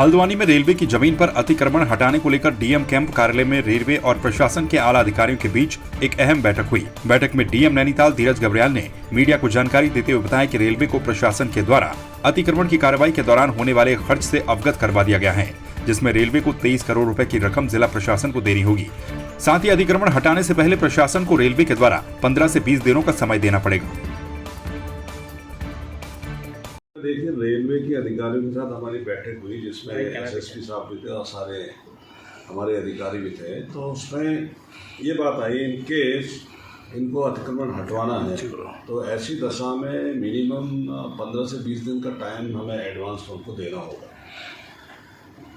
हल्द्वानी में रेलवे की जमीन पर अतिक्रमण हटाने को लेकर डीएम कैंप कार्यालय में रेलवे और प्रशासन के आला अधिकारियों के बीच एक अहम बैठक हुई। बैठक में डीएम नैनीताल धीरज घबरियाल ने मीडिया को जानकारी देते हुए बताया कि रेलवे को प्रशासन के द्वारा अतिक्रमण की कार्रवाई के दौरान होने वाले खर्च से अवगत करवा दिया गया है, जिसमें रेलवे को 23 करोड़ रुपए की रकम जिला प्रशासन को देनी होगी। साथ ही अतिक्रमण हटाने से पहले प्रशासन को रेलवे के द्वारा 15 से 20 दिनों का समय देना पड़ेगा। देखिए, रेलवे के अधिकारियों के साथ हमारी बैठक हुई जिसमें एसएसपी साहब भी थे और सारे हमारे अधिकारी भी थे। तो उसमें ये बात आई, इन केस इनको अतिक्रमण हटवाना है तो ऐसी दशा में मिनिमम 15 से 20 दिन का टाइम हमें एडवांस उनको देना होगा।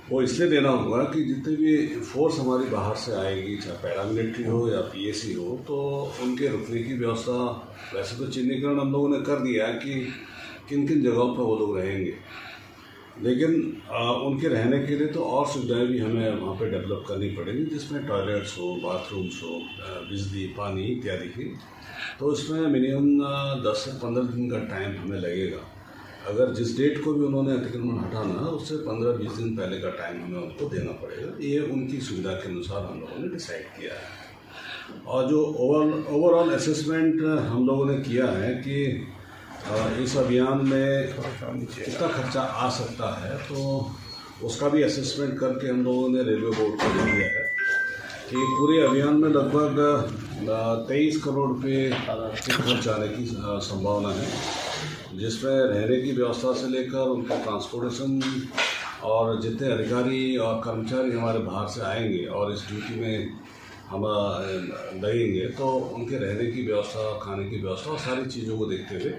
वो इसलिए देना होगा कि जितने भी फोर्स हमारी बाहर से आएगी, चाहे पैरामिलिट्री हो या पीएसी हो, तो उनके रुकने की व्यवस्था वैसे तो चिन्हीकरण हम लोगों ने कर दिया है कि किन किन जगहों पर वो लोग रहेंगे, लेकिन उनके रहने के लिए तो और सुविधाएं भी हमें वहाँ पे डेवलप करनी पड़ेगी, जिसमें टॉयलेट्स हो, बाथरूम्स हो, बिजली, पानी इत्यादि की। तो इसमें मिनिमम 10 से 15 दिन का टाइम हमें लगेगा। अगर जिस डेट को भी उन्होंने अतिक्रमण हटाना है उससे 15-20 दिन पहले का टाइम हमें उनको देना पड़ेगा। ये उनकी सुविधा के अनुसार हम लोगों ने डिसाइड किया है। और जो ओवरऑल असेसमेंट हम लोगों ने किया है कि इस अभियान में कितना खर्चा आ सकता है, तो उसका भी असेसमेंट करके हम लोगों ने रेलवे बोर्ड को दे दिया है कि पूरे अभियान में लगभग 23 करोड़ रुपये खर्च आने की संभावना है, जिसमें रहने की व्यवस्था से लेकर उनका ट्रांसपोर्टेशन और जितने अधिकारी और कर्मचारी हमारे बाहर से आएंगे और इस ड्यूटी में हम लगेंगे, तो उनके रहने की व्यवस्था, खाने की व्यवस्था और सारी चीज़ों को देखते हुए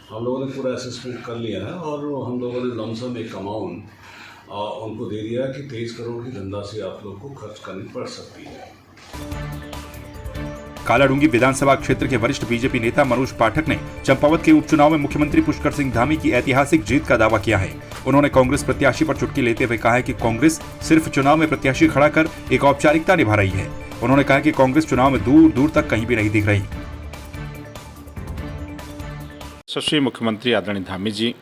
हम लोगों ने पूरा असेसमेंट कर लिया है और हम लोगों ने लमसम एक अमाउंट उनको दे दिया कि 23 करोड़ की धनराशि आप लोग को खर्च करनी पड़ सकती है। कालाडूंगी विधानसभा क्षेत्र के वरिष्ठ बीजेपी नेता मनोज पाठक ने चंपावत के उपचुनाव में मुख्यमंत्री पुष्कर सिंह धामी की ऐतिहासिक जीत का दावा किया है। उन्होंने कांग्रेस प्रत्याशी पर चुटकी लेते हुए कहा है कि कांग्रेस सिर्फ चुनाव में प्रत्याशी खड़ा कर एक औपचारिकता निभा रही है। उन्होंने कहा कि कांग्रेस चुनाव में दूर दूर तक कहीं भी नहीं दिख रही। यशस्वी मुख्यमंत्री आदरणीय धामी जी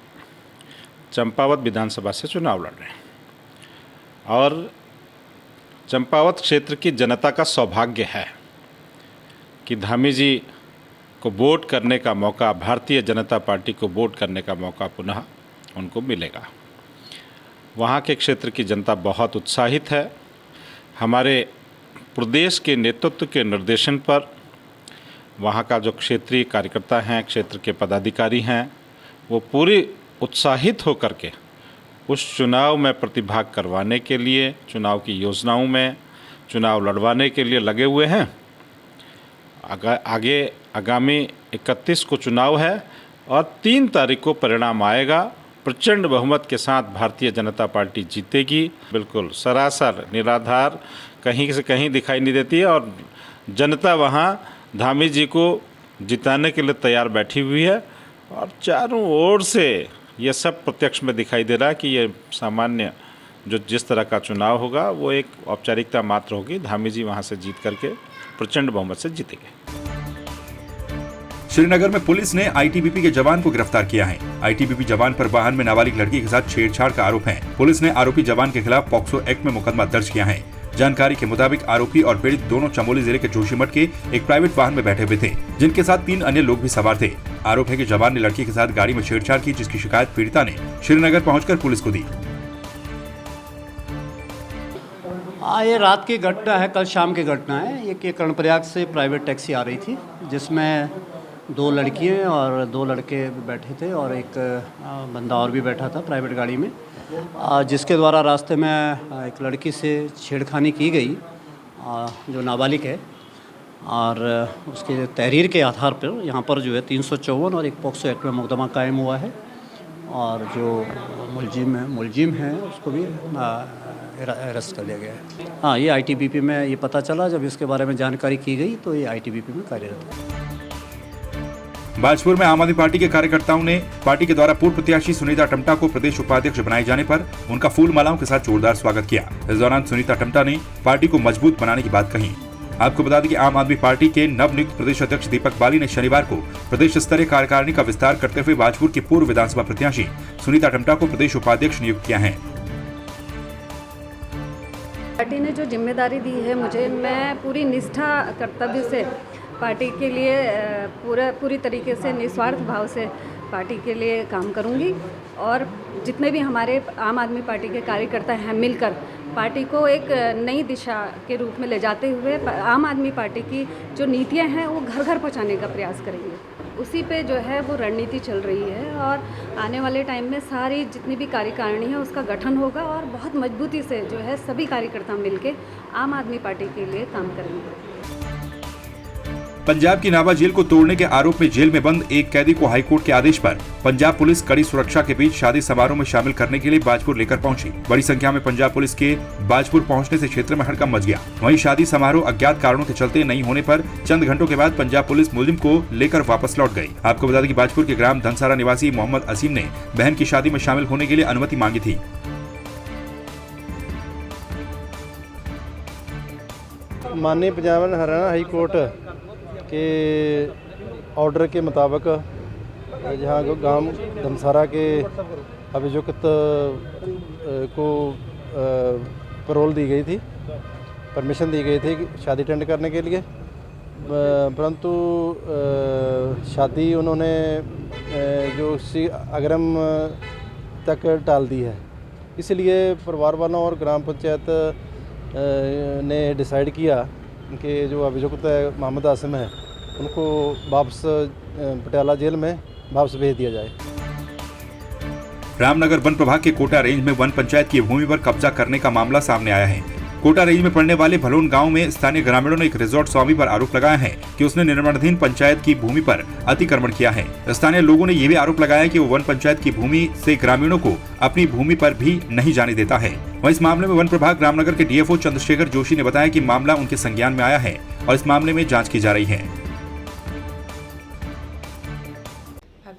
चंपावत विधानसभा से चुनाव लड़ रहे हैं और चंपावत क्षेत्र की जनता का सौभाग्य है कि धामी जी को वोट करने का मौका, भारतीय जनता पार्टी को वोट करने का मौका पुनः उनको मिलेगा। वहाँ के क्षेत्र की जनता बहुत उत्साहित है। हमारे प्रदेश के नेतृत्व के निर्देशन पर वहाँ का जो क्षेत्रीय कार्यकर्ता हैं, क्षेत्र के पदाधिकारी हैं, वो पूरी उत्साहित होकर के उस चुनाव में प्रतिभाग करवाने के लिए, चुनाव की योजनाओं में चुनाव लड़वाने के लिए लगे हुए हैं। आगे आगामी 31 को चुनाव है और 3 तारीख को परिणाम आएगा। प्रचंड बहुमत के साथ भारतीय जनता पार्टी जीतेगी। बिल्कुल सरासर निराधार, कहीं से कहीं दिखाई नहीं देती है और जनता वहाँ धामी जी को जिताने के लिए तैयार बैठी हुई है और चारों ओर से ये सब प्रत्यक्ष में दिखाई दे रहा है कि ये सामान्य जो जिस तरह का चुनाव होगा वो एक औपचारिकता मात्र होगी। धामी जी वहाँ से जीत करके प्रचंड बहुमत से जीतेंगे। श्रीनगर में पुलिस ने आईटीबीपी के जवान को गिरफ्तार किया है। आईटीबीपी जवान पर वाहन में नाबालिग लड़की के साथ छेड़छाड़ का आरोप है। पुलिस ने आरोपी जवान के खिलाफ पॉक्सो एक्ट में मुकदमा दर्ज किया है। जानकारी के मुताबिक आरोपी और पीड़ित दोनों चमोली जिले के जोशीमठ के एक प्राइवेट वाहन में बैठे हुए थे, जिनके साथ 3 अन्य लोग भी सवार थे। आरोप है कि जवान ने लड़की के साथ गाड़ी में छेड़छाड़ की, जिसकी शिकायत पीड़िता ने श्रीनगर पहुंचकर पुलिस को दी। ये रात की घटना है, कल शाम की घटना है। ये कर्णप्रयाग से प्राइवेट टैक्सी आ रही थी जिसमें 2 लड़कियाँ और 2 लड़के बैठे थे और एक बंदा और भी बैठा था प्राइवेट गाड़ी में, जिसके द्वारा रास्ते में एक लड़की से छेड़खानी की गई जो नाबालिग है, और उसके तहरीर के आधार पर यहाँ पर जो है 354 और एक पॉक्सो एक्ट में मुकदमा कायम हुआ है और जो मुलजिम है उसको भी अरेस्ट कर लिया गया है। हाँ, ये आईटीबीपी में ये पता चला, जब इसके बारे में जानकारी की गई तो ये आईटीबीपी में कार्यरत है। बाजपुर में आम आदमी पार्टी के कार्यकर्ताओं ने पार्टी के द्वारा पूर्व प्रत्याशी सुनीता टम्टा को प्रदेश उपाध्यक्ष बनाए जाने पर उनका फूल मालाओं के साथ जोरदार स्वागत किया। इस दौरान सुनीता टम्टा ने पार्टी को मजबूत बनाने की बात कही। आपको बता दें कि आम आदमी पार्टी के नवनियुक्त प्रदेश अध्यक्ष दीपक बाली ने शनिवार को प्रदेश स्तरीय कार्यकारिणी का विस्तार करते हुए बाजपुर की पूर्व विधानसभा प्रत्याशी सुनीता टम्टा को प्रदेश उपाध्यक्ष नियुक्त किया है। पार्टी ने जो जिम्मेदारी दी है मुझे, मैं पूरी निष्ठा कर्तव्य से पार्टी के लिए पूरी तरीके से निस्वार्थ भाव से पार्टी के लिए काम करूंगी और जितने भी हमारे आम आदमी पार्टी के कार्यकर्ता हैं मिलकर पार्टी को एक नई दिशा के रूप में ले जाते हुए आम आदमी पार्टी की जो नीतियां हैं वो घर घर पहुंचाने का प्रयास करेंगे। उसी पे जो है वो रणनीति चल रही है और आने वाले टाइम में सारी जितनी भी कार्यकारिणी है उसका गठन होगा और बहुत मजबूती से जो है सभी कार्यकर्ता मिलके आम आदमी पार्टी के लिए काम करेंगे। पंजाब की नाभा जेल को तोड़ने के आरोप में जेल में बंद एक कैदी को हाईकोर्ट के आदेश पर पंजाब पुलिस कड़ी सुरक्षा के बीच शादी समारोह में शामिल करने के लिए बाजपुर लेकर पहुंची। बड़ी संख्या में पंजाब पुलिस के बाजपुर पहुंचने से क्षेत्र में हड़कंप मच गया। वहीं शादी समारोह अज्ञात कारणों के चलते नहीं होने पर चंद घंटों के बाद पंजाब पुलिस मुलजिम को लेकर वापस लौट गई। आपको बता दें कि बाजपुर के ग्राम धनसारा निवासी मोहम्मद असीम ने बहन की शादी में शामिल होने के लिए अनुमति मांगी थी। माननीय Punjab and Haryana high court के ऑर्डर के मुताबिक जहां गांव धनसारा के अभियुक्त को पैरोल दी गई थी, परमिशन दी गई थी शादी अटेंड करने के लिए, परंतु शादी उन्होंने जो अग्रिम तक टाल दी है। इसलिए परिवार वालों और ग्राम पंचायत ने डिसाइड किया कि जो अभियुक्त मोहम्मद आसिम है उनको वापस पटियाला जेल में वापस भेज दिया जाए। रामनगर वन प्रभाग के कोटा रेंज में वन पंचायत की भूमि पर कब्जा करने का मामला सामने आया है। कोटा रेंज में पड़ने वाले भलोन गांव में स्थानीय ग्रामीणों ने एक रिजॉर्ट स्वामी पर आरोप लगाया है कि उसने निर्माणाधीन पंचायत की भूमि पर अतिक्रमण किया है। स्थानीय लोगों ने यह भी आरोप लगाया कि वो वन पंचायत की भूमि से ग्रामीणों को अपनी भूमि पर भी नहीं जाने देता है। वहीं इस मामले में वन प्रभाग रामनगर के डीएफओ चंद्रशेखर जोशी ने बताया कि मामला उनके संज्ञान में आया है और इस मामले में जाँच की जा रही है।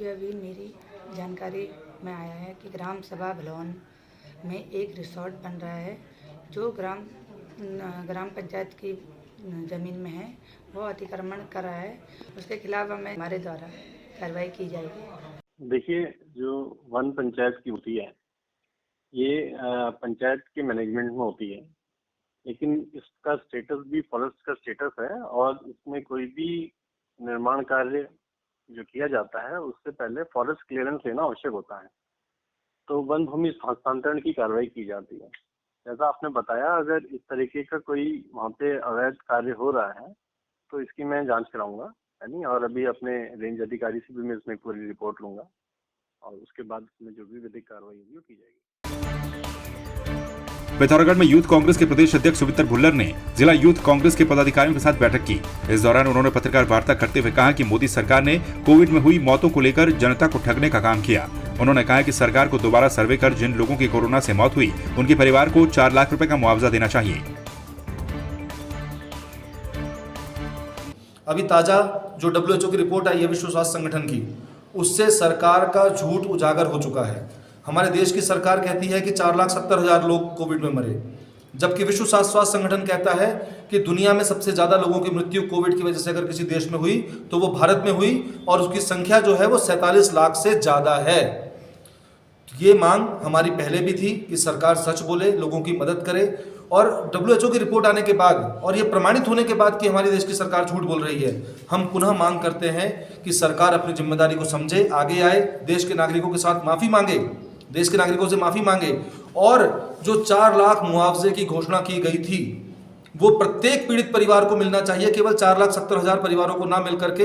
अभी मेरी जानकारी में आया है कि ग्राम सभा भलोन में एक रिसोर्ट बन रहा है जो ग्राम पंचायत की ज़मीन में है, वो अतिक्रमण कर रहा है। उसके खिलाफ हमारे द्वारा कार्रवाई की जाएगी। देखिए, जो वन पंचायत की होती है ये पंचायत के मैनेजमेंट में होती है, लेकिन इसका स्टेटस भी फॉरेस्ट का स्टेटस है और इसमें कोई भी निर्माण कार्य जो किया जाता है उससे पहले फॉरेस्ट क्लियरेंस लेना आवश्यक होता है। तो वन भूमि हस्तांतरण की कार्रवाई की जाती है। जैसा आपने बताया, अगर इस तरीके का कोई वहाँ पे अवैध कार्य हो रहा है तो इसकी मैं जांच कराऊंगा, है नहीं, और अभी अपने रेंज अधिकारी से भी मैं इसमें पूरी रिपोर्ट लूंगा और उसके बाद इसमें जो भी विधिक कार्रवाई होगी वो की जाएगी। पिथौरागढ़ में यूथ कांग्रेस के प्रदेश अध्यक्ष सुमित्र भुल्लर ने जिला यूथ कांग्रेस के पदाधिकारियों के साथ बैठक की। इस दौरान उन्होंने पत्रकार वार्ता करते हुए कहा कि मोदी सरकार ने कोविड में हुई मौतों को लेकर जनता को ठगने का काम किया। उन्होंने कहा कि सरकार को दोबारा सर्वे कर जिन लोगों की कोरोना से मौत हुई उनके परिवार को 4 लाख रुपए का मुआवजा देना चाहिए। अभी ताजा जो WHO की रिपोर्ट आई है विश्व स्वास्थ्य संगठन की, उससे सरकार का झूठ उजागर हो चुका है। हमारे देश की सरकार कहती है कि 4,70,000 लोग कोविड में मरे, जबकि विश्व स्वास्थ्य संगठन कहता है कि दुनिया में सबसे ज़्यादा लोगों की मृत्यु कोविड की वजह से अगर किसी देश में हुई तो वो भारत में हुई और उसकी संख्या जो है वो 47 लाख से ज़्यादा है। ये मांग हमारी पहले भी थी कि सरकार सच बोले, लोगों की मदद करे, और WHO की रिपोर्ट आने के बाद और ये प्रमाणित होने के बाद कि हमारी देश की सरकार झूठ बोल रही है, हम पुनः मांग करते हैं कि सरकार अपनी जिम्मेदारी को समझे, आगे आए, देश के नागरिकों के साथ माफ़ी मांगे, देश के नागरिकों से माफ़ी मांगे और जो 4 लाख मुआवजे की घोषणा की गई थी वो प्रत्येक पीड़ित परिवार को मिलना चाहिए। केवल 4,70,000 परिवारों को ना मिल करके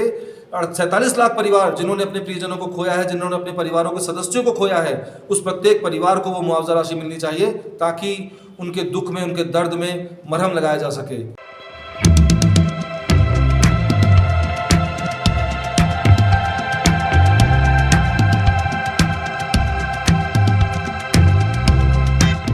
47 लाख परिवार जिन्होंने अपने प्रियजनों को खोया है, जिन्होंने अपने परिवारों के सदस्यों को खोया है, उस प्रत्येक परिवार को वो मुआवजा राशि मिलनी चाहिए ताकि उनके दुख में, उनके दर्द में मरहम लगाया जा सके।